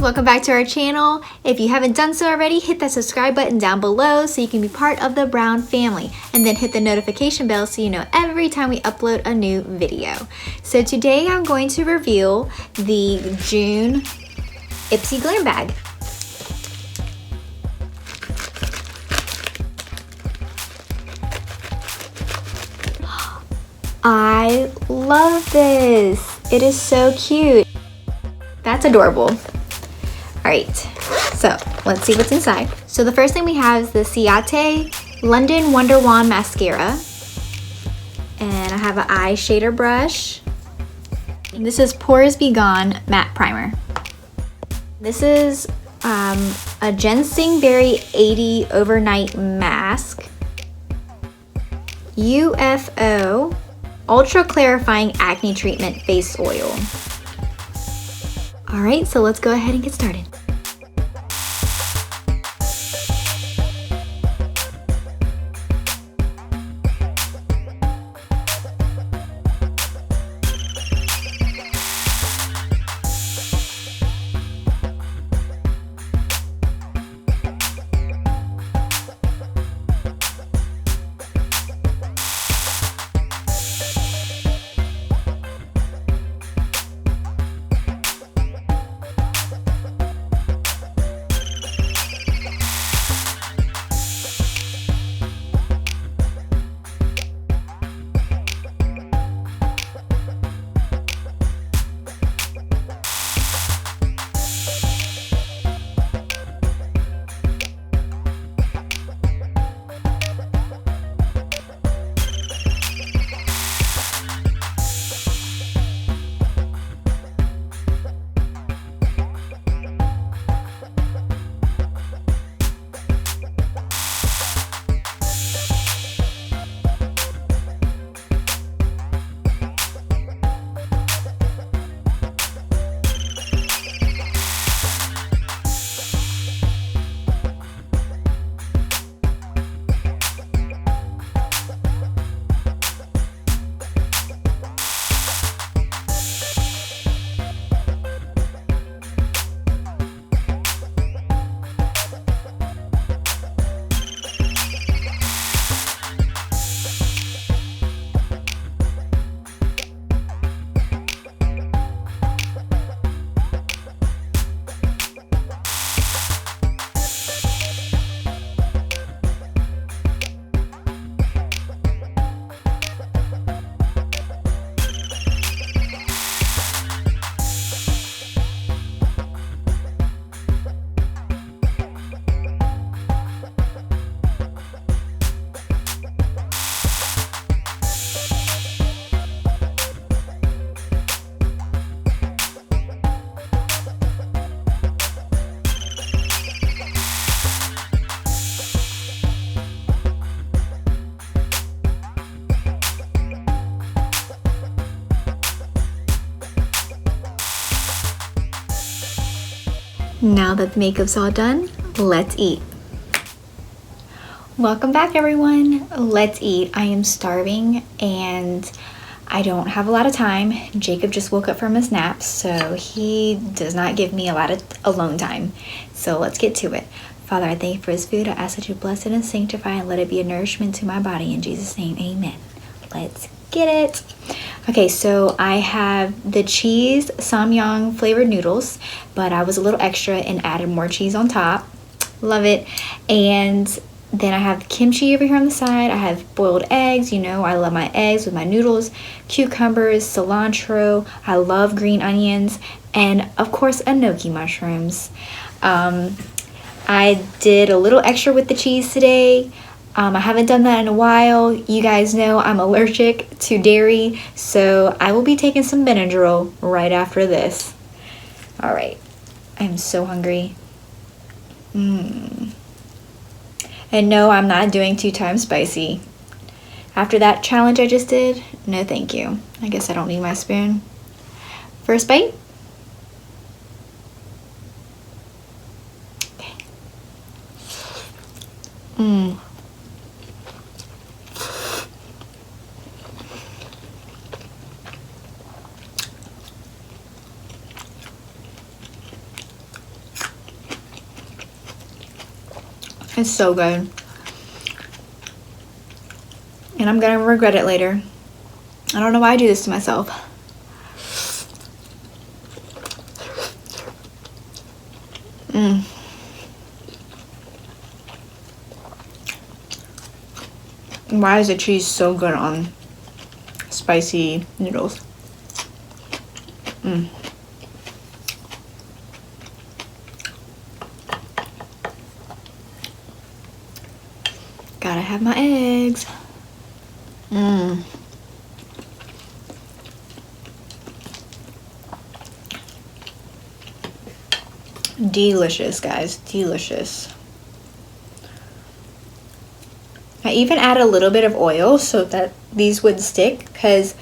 welcome back to our channel. If you haven't done so already, hit that subscribe button down below so you can be part of the Brown family, and then hit the notification bell so you know every time we upload a new video. So today I'm going to reveal the June Ipsy Glam bag. I love this. It is so cute. That's adorable. All right, so let's see what's inside. So the first thing we have is the Ciate London Wonder Wand Mascara. And I have an eye shader brush. And this is Pores Be Gone Matte Primer. This is a Ginseng Berry 80 Overnight Mask. UFO Ultra Clarifying Acne Treatment Face Oil. All right, so let's go ahead and get started. Now that the makeup's all done, let's eat. Welcome back, everyone. Let's eat. I am starving and I don't have a lot of time. Jacob just woke up from his nap, so he does not give me a lot of alone time. So let's get to it. Father, I thank you for this food. I ask that you bless it and sanctify and let it be a nourishment to my body. In Jesus' name, amen. Let's get it. Okay, so I have the cheese samyang flavored noodles, but I was a little extra and added more cheese on top. Love it. And then I have kimchi over here on the side. I have boiled eggs. You know, I love my eggs with my noodles, cucumbers, cilantro. I love green onions, and of course, enoki mushrooms. I did a little extra with the cheese today. I haven't done that in a while. You guys know I'm allergic to dairy, so I will be taking some Benadryl right after this. All right, I'm so hungry. And no, I'm not doing 2 times spicy. After that challenge I just did, no thank you. I guess I don't need my spoon. First bite. Okay. It's so good. And I'm gonna regret it later. I don't know why I do this to myself. Why is the cheese so good on spicy noodles? Gotta have my eggs. Delicious, guys. Delicious. I even add a little bit of oil so that these would stick, because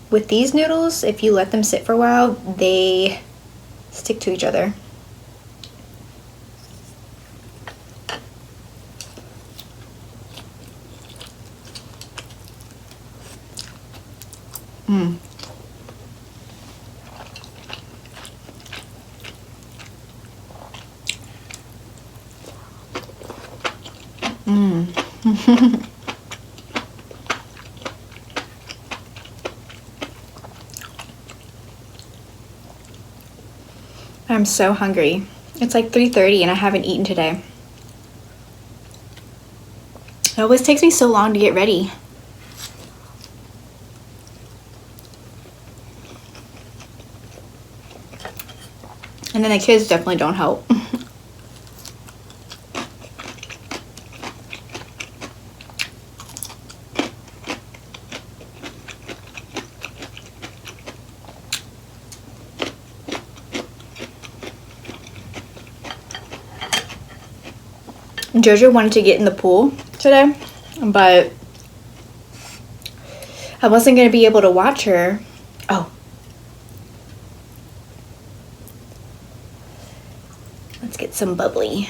with these noodles, if you let them sit for a while, they stick to each other. I'm so hungry. It's like 3:30 and I haven't eaten today. It always takes me so long to get ready. And then the kids definitely don't help. Jojo wanted to get in the pool today, but I wasn't going to be able to watch her. Oh. Let's get some bubbly.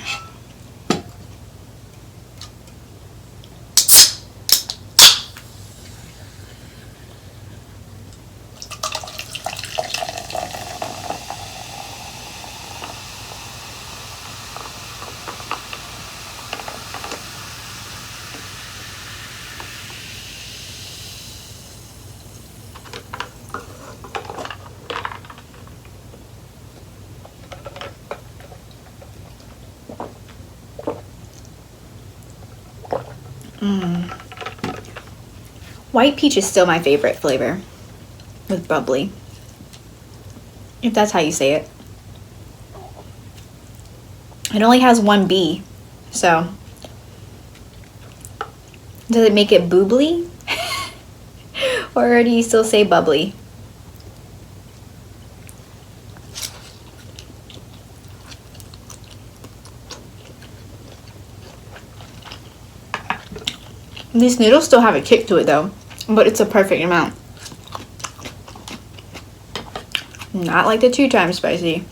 White peach is still my favorite flavor with bubbly, if that's how you say it. It only has one B, so does it make it boobly? Or do you still say bubbly? These noodles still have a kick to it though, but it's a perfect amount. Not like the 2 times spicy.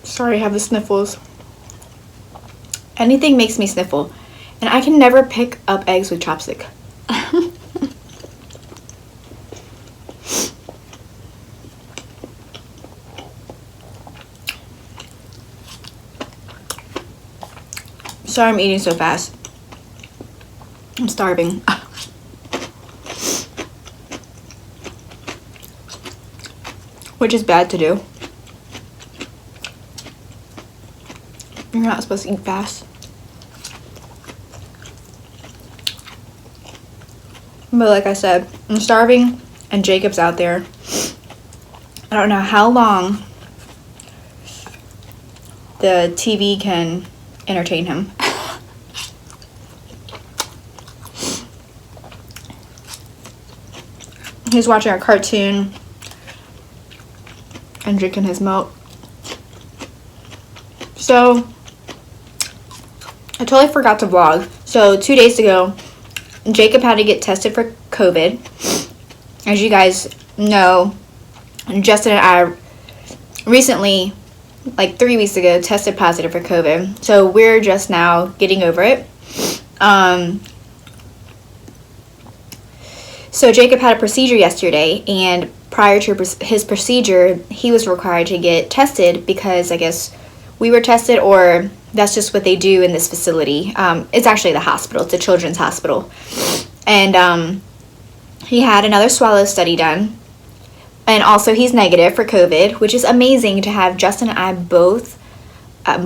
Sorry, I have the sniffles. Anything makes me sniffle. And I can never pick up eggs with chopstick. Sorry I'm eating so fast. I'm starving. Which is bad to do. You're not supposed to eat fast. But like I said, I'm starving and Jacob's out there. I don't know how long the TV can entertain him. He's watching a cartoon. and drinking his milk. So I totally forgot to vlog. So 2 days ago, Jacob had to get tested for COVID. As you guys know, Justin and I recently, like 3 weeks ago, tested positive for COVID. So we're just now getting over it. So Jacob had a procedure yesterday, and prior to his procedure, he was required to get tested because I guess we were tested, or that's just what they do in this facility. It's actually the hospital. It's a children's hospital. And he had another swallow study done. And also he's negative for COVID, which is amazing to have Justin and I both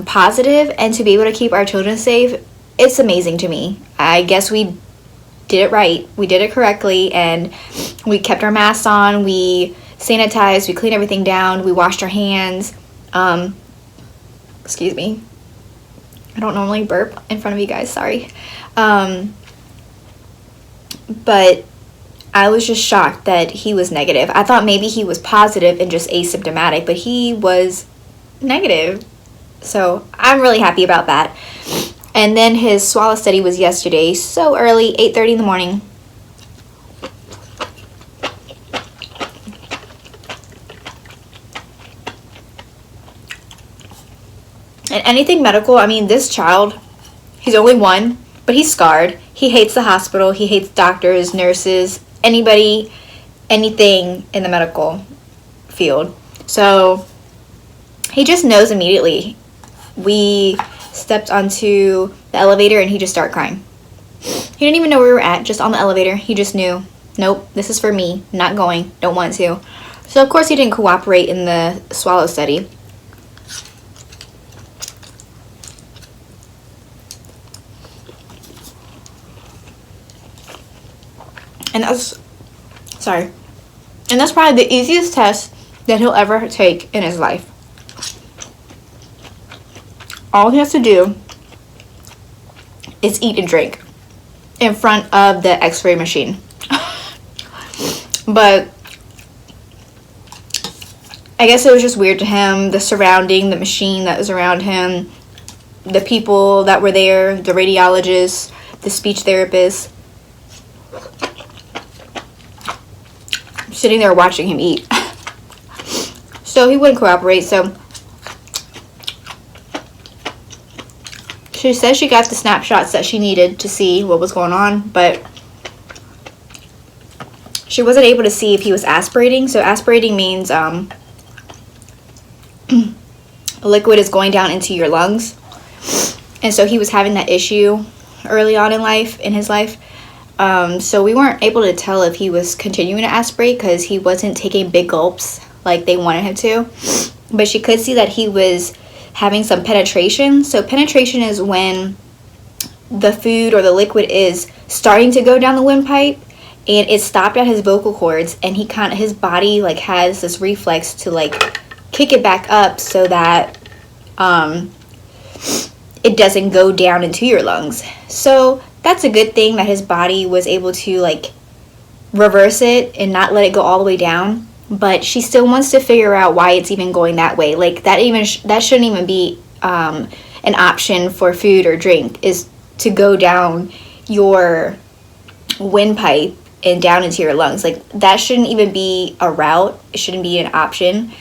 positive and to be able to keep our children safe. It's amazing to me. I guess we did it right. We did it correctly, and we kept our masks on. We sanitized. We cleaned everything down. We washed our hands. Excuse me. I don't normally burp in front of you guys. Sorry. But I was just shocked that he was negative. I thought maybe he was positive and just asymptomatic, but he was negative. So I'm really happy about that. And then his swallow study was yesterday, so early, 8:30 in the morning. And anything medical, I mean, this child, he's only one, but he's scarred. He hates the hospital. He hates doctors, nurses, anybody, anything in the medical field. So he just knows immediately. We stepped onto the elevator and he just started crying. He didn't even know where we were at, just on the elevator. He just knew, nope, this is for me, not going, don't want to. So of course he didn't cooperate in the swallow study. And that's probably the easiest test that he'll ever take in his life. All he has to do is eat and drink in front of the x-ray machine. But I guess it was just weird to him, the surrounding, the machine that was around him, the people that were there, the radiologists, the speech therapists. Sitting there watching him eat. So he wouldn't cooperate. So she says she got the snapshots that she needed to see what was going on, but she wasn't able to see if he was aspirating. So aspirating means liquid is going down into your lungs, and so he was having that issue early on in his life. So we weren't able to tell if he was continuing to aspirate because he wasn't taking big gulps like they wanted him to. But she could see that he was having some penetration. So penetration is when the food or the liquid is starting to go down the windpipe and it stopped at his vocal cords, and his body like has this reflex to like kick it back up so that it doesn't go down into your lungs. So that's a good thing that his body was able to like reverse it and not let it go all the way down. But she still wants to figure out why it's even going that way. Like that shouldn't even be an option for food or drink, is to go down your windpipe and down into your lungs. Like that shouldn't even be a route. It shouldn't be an option.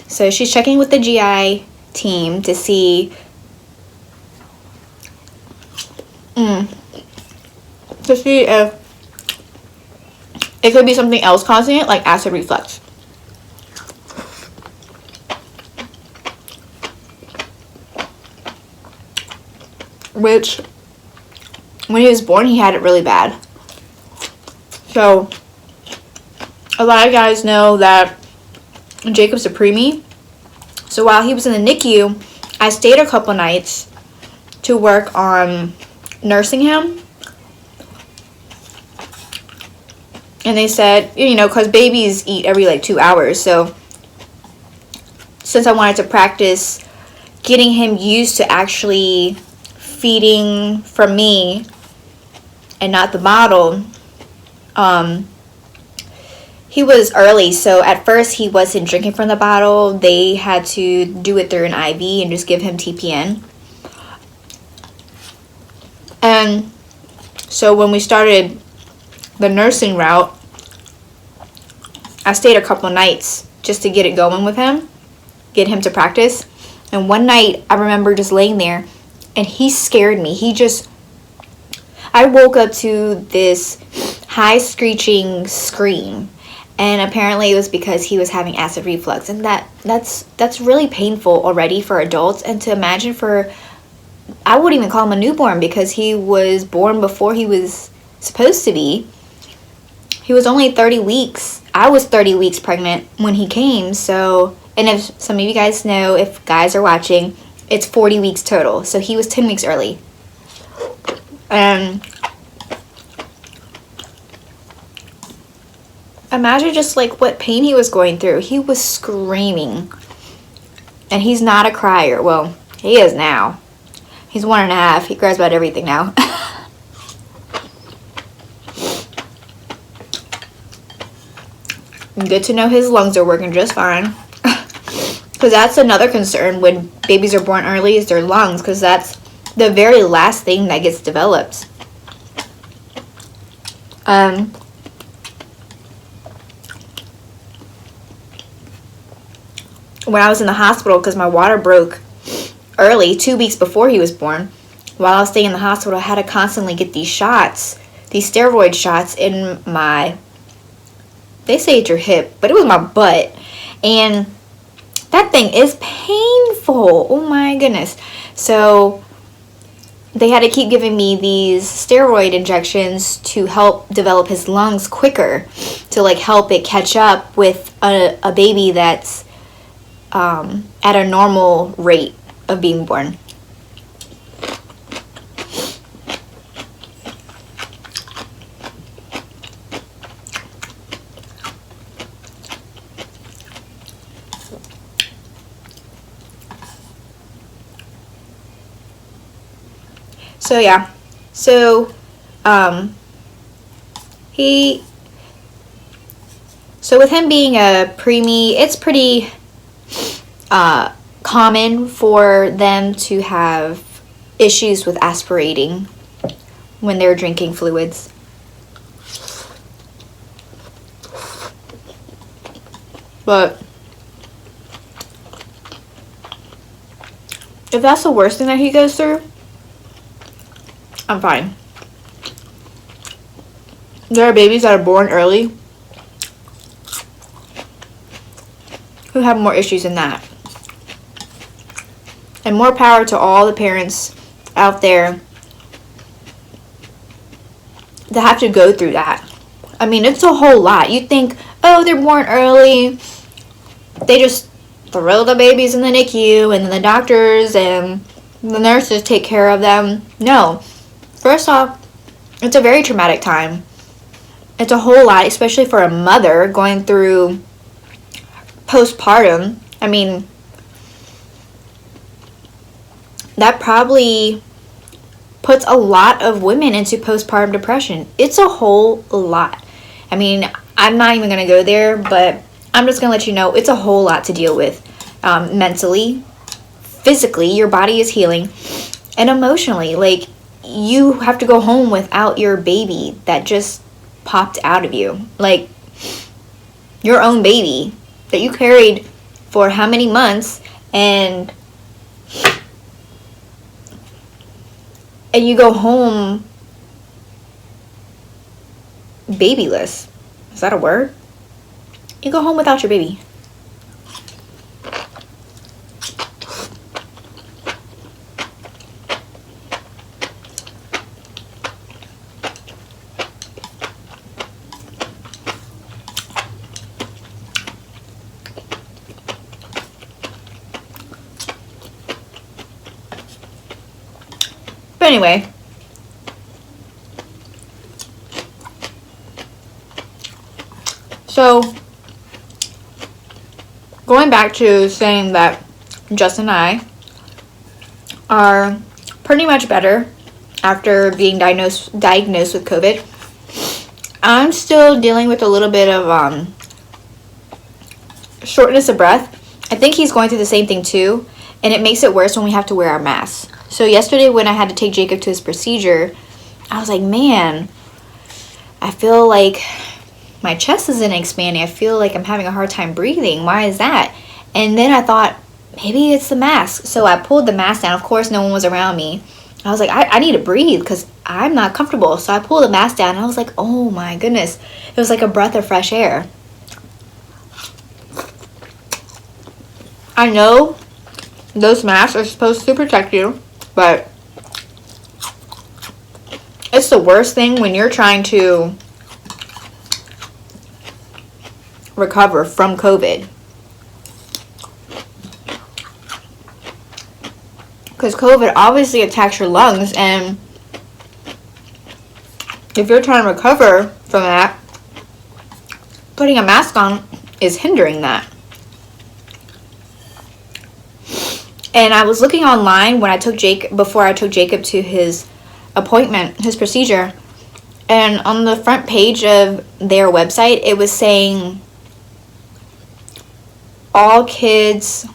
So she's checking with the GI team to see if it could be something else causing it, like acid reflux. Which, when he was born, he had it really bad. So, a lot of guys know that Jacob's a preemie. So while he was in the NICU, I stayed a couple nights to work on nursing him. And they said, because babies eat every like 2 hours. So since I wanted to practice getting him used to actually feeding from me and not the bottle, he was early, so at first he wasn't drinking from the bottle. They had to do it through an IV and just give him TPN. And so when we started the nursing route, I stayed a couple nights just to get it going with him, get him to practice. And one night I remember just laying there and he scared me. I woke up to this high screeching scream, and apparently it was because he was having acid reflux, and that's really painful already for adults, and to imagine for, I wouldn't even call him a newborn because he was born before he was supposed to be. He was only 30 weeks. I was 30 weeks pregnant when he came, so, and if some of you guys know, if guys are watching, it's 40 weeks total, so he was 10 weeks early. And imagine just like what pain he was going through. He was screaming. And he's not a crier. Well, he is now. He's 1.5. He cries about everything now. Good to know his lungs are working just fine. Because that's another concern when babies are born early, is their lungs. Because that's the very last thing that gets developed. When I was in the hospital, because my water broke early, 2 weeks before he was born, while I was staying in the hospital, I had to constantly get these shots, these steroid shots in my, they say it's your hip, but it was my butt. And that thing is painful. Oh my goodness. So they had to keep giving me these steroid injections to help develop his lungs quicker, to like help it catch up with a baby that's at a normal rate of being born. So yeah, so with him being a preemie, it's pretty common for them to have issues with aspirating when they're drinking fluids. But if that's the worst thing that he goes through, I'm fine. There are babies that are born early who have more issues than that. And more power to all the parents out there that have to go through that. I mean, it's a whole lot. You think, oh, they're born early, they just throw the babies in the NICU and then the doctors and the nurses take care of them. No. First off, it's a very traumatic time. It's a whole lot, especially for a mother going through postpartum. I mean, that probably puts a lot of women into postpartum depression. It's a whole lot. I mean, I'm not even going to go there, but I'm just going to let you know it's a whole lot to deal with. Mentally, physically, your body is healing, and emotionally, like, you have to go home without your baby that just popped out of you. Like, your own baby that you carried for how many months, and you go home babyless. Is that a word? You go home without your baby. But anyway, so going back to saying that Justin and I are pretty much better after being diagnosed with COVID. I'm still dealing with a little bit of shortness of breath. I think he's going through the same thing too, and it makes it worse when we have to wear our masks. So yesterday when I had to take Jacob to his procedure, I was like, man, I feel like my chest isn't expanding. I feel like I'm having a hard time breathing. Why is that? And then I thought, maybe it's the mask. So I pulled the mask down. Of course, no one was around me. I was like, I need to breathe because I'm not comfortable. So I pulled the mask down and I was like, oh my goodness. It was like a breath of fresh air. I know those masks are supposed to protect you, but it's the worst thing when you're trying to recover from COVID. Because COVID obviously attacks your lungs, and if you're trying to recover from that, putting a mask on is hindering that. And I was looking online when before I took Jacob to his appointment, his procedure, and on the front page of their website, it was saying all kids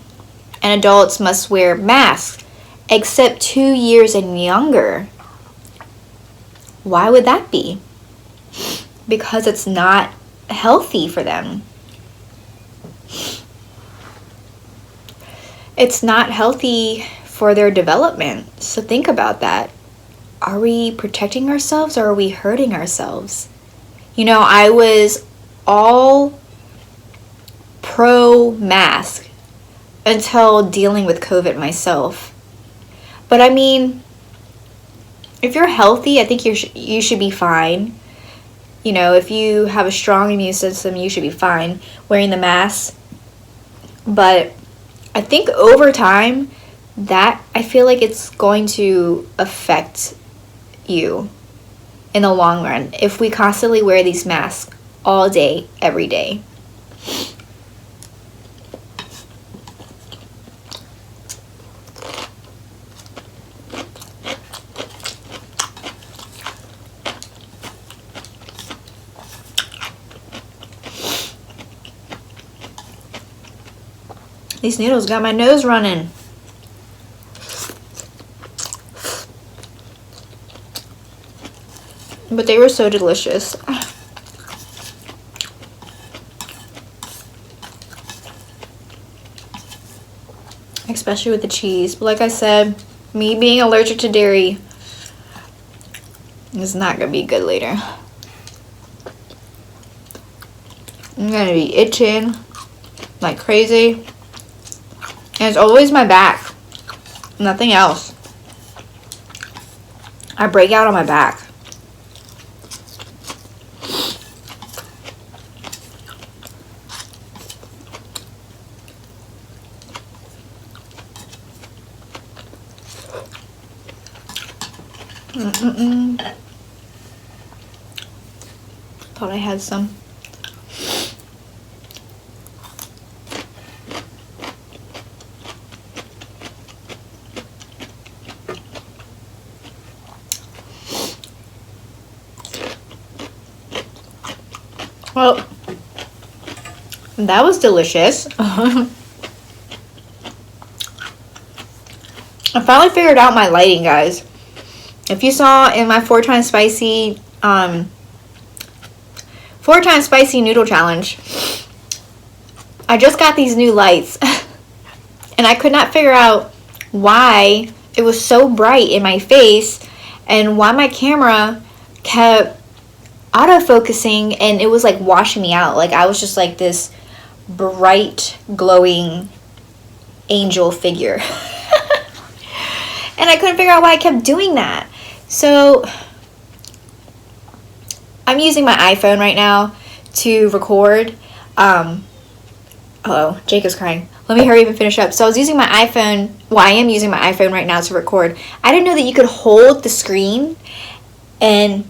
and adults must wear masks except 2 years and younger. Why would that be? Because it's not healthy for them. It's not healthy for their development. So think about that. Are we protecting ourselves or are we hurting ourselves? You know, I was all pro-mask until dealing with COVID myself. But I mean, if you're healthy, I think you should be fine. You know, if you have a strong immune system, you should be fine wearing the mask. But I think over time, I feel like it's going to affect you in the long run if we constantly wear these masks all day, every day. These noodles got my nose running. But they were so delicious. Especially with the cheese. But like I said, me being allergic to dairy is not going to be good later. I'm going to be itching like crazy. And it's always my back. Nothing else. I break out on my back. Thought I had some. Well, that was delicious. I finally figured out my lighting, guys. If you saw in my 4 times spicy noodle challenge, I just got these new lights and I could not figure out why it was so bright in my face and why my camera kept autofocusing and it was like washing me out. Like I was just like this bright, glowing angel figure. And I couldn't figure out why I kept doing that. So I'm using my iPhone right now to record. Uh-oh, Jacob's crying. Let me hurry up and finish up. So I was using my iPhone. Well, I am using my iPhone right now to record. I didn't know that you could hold the screen and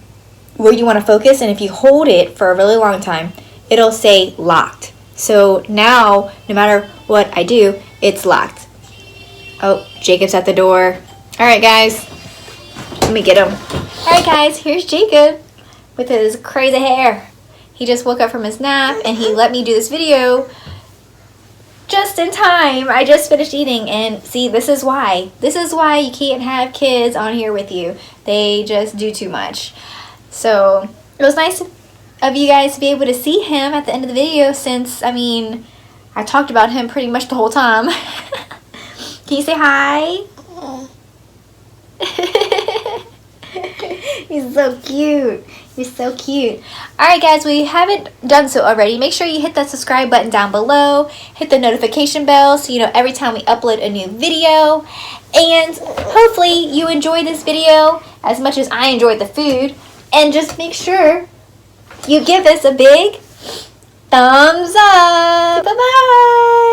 where you want to focus, and if you hold it for a really long time, it'll say locked. So now, no matter what I do, it's locked. Oh, Jacob's at the door. All right, guys. Let me get him. All right, guys. Here's Jacob with his crazy hair. He just woke up from his nap, and he let me do this video just in time. I just finished eating, and see, this is why. This is why you can't have kids on here with you. They just do too much. So it was nice of you guys to be able to see him at the end of the video, since, I mean, I talked about him pretty much the whole time. Can you say hi? He's so cute. He's so cute. Alright guys, we haven't done so already. Make sure you hit that subscribe button down below. Hit the notification bell so you know every time we upload a new video. And hopefully you enjoyed this video as much as I enjoyed the food. And just make sure you give us a big thumbs up. Bye-bye.